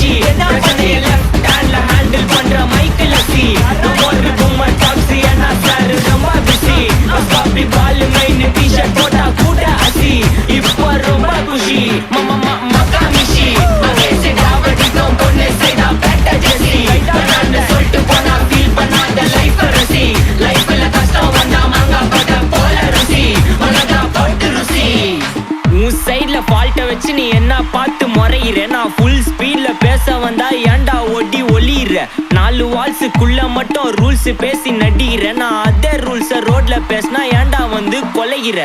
மிஷி பிரச்சனைய லெஃப்ட் ஹேண்ட்ல ஹேண்டில் பண்ற மைக்கேல் லசி ஒரு கும்மர் டாக்ஸி என்ன சார் ரொம்ப பிஸி காபி பால் மெயின் டி-ஷர்ட் போட்டா கூட்ட அசி இப்ப ரொம்ப குஷி மக்கா மிஷி அகேசி டாவடிக்கும் பொண்ணு செய்தா பெட்ட ஜெசி நான் சொல்லிட்டு போனா ஃபீல் பண்ணாத லைஃப் ரசி லைஃப்ல கஷ்டம் வந்தா மாங்கா பட்ட போல ருசி உனக்கா போட்டு ருசி உன் சைட்ல ஃபால்ட்ட வச்சு நீ என்ன பார்த்து முறையிற நான் ஃபுல் ஸ்பீட்ல பேச வந்தா ஏன்டா ஒடி ஒளியிற 4 வால்ஸுக்குள்ள மட்டும் ரூல்ஸ் பேசி நடிகிற நான் அதே ரூல்ஸ ரோட்ல பேசினா ஏன்டா வந்து கொலைகிற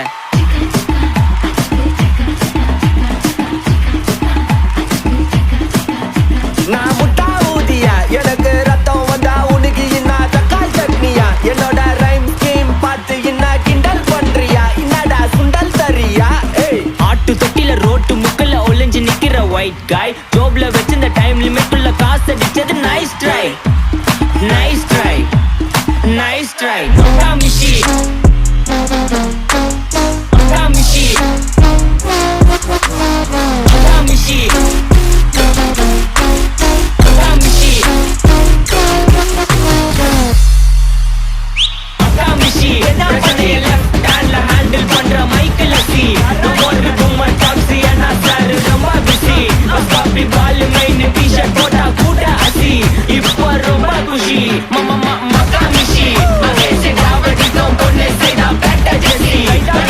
நான் முட்டா ஊதியா எனக்கு ரத்தம் வந்தா உனக்கு இன்னா தக்காளி சட்னியா என்னோட ரைம் ஸ்கீம் பார்த்து என்ன கிண்டல் பண்றியா என்னடா சுண்டல் தரியா ஆட்டு தொட்டில ரோட்டு முக்கல்ல ஒளிஞ்சு நிக்கிற ஒயிட் காய் ஜோப்ல வச்சிருந்த டைம் லிமிட் உள்ள காசு அடிச்சது nice try nice try nice try மக்கா மிஷி மக்கா மிஷி மக்கா மிஷி பிரச்சனைய லெஃப்ட் ஹேண்ட்ல ஹேண்டில் பண்ற மைக்கேல் லசி ஒரு கும்மர் டாக்ஸி என்ன சார் ரொம்ப பிஸி காபி பால் மெயின் டி-ஷர்ட் போட்டா கூட்ட அசி இப்ப ரொம்ப குஷி மக்கா மிஷி அகேசி டாவடிக்கும் பொண்ணு செய்தா பெட்ட ஜெசி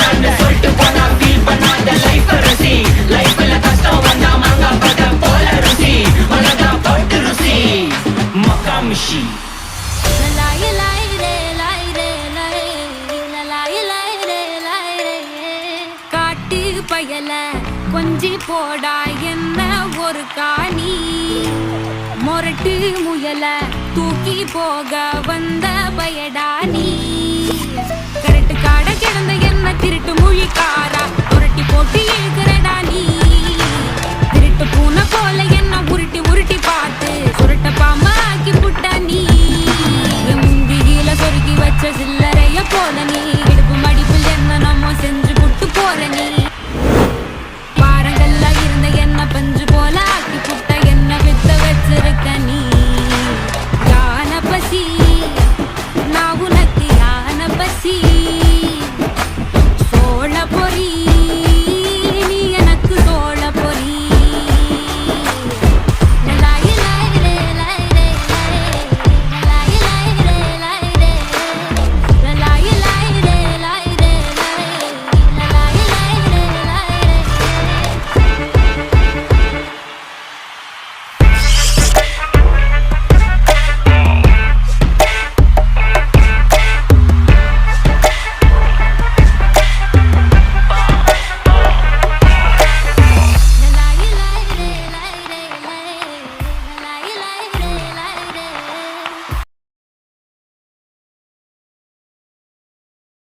நான் சொல்லிட்டு போனா ஃபீல் பண்ணாத லைஃப் ரசி லைஃப்ல கஷ்டம் வந்தா மாங்கா பட்ட போல ருசி உனக்கா போட்டு ருசி மக்கா மிஷி பயல கொஞ்சி போடா என்ன ஒரு காணி மொரட்டு முயல தூக்கி போக வந்த பயடா நீ கரட்டு காட கிடந்த என்ன திருட்டு முழிக்காரா புரட்டி போட்டு இழுக்கிற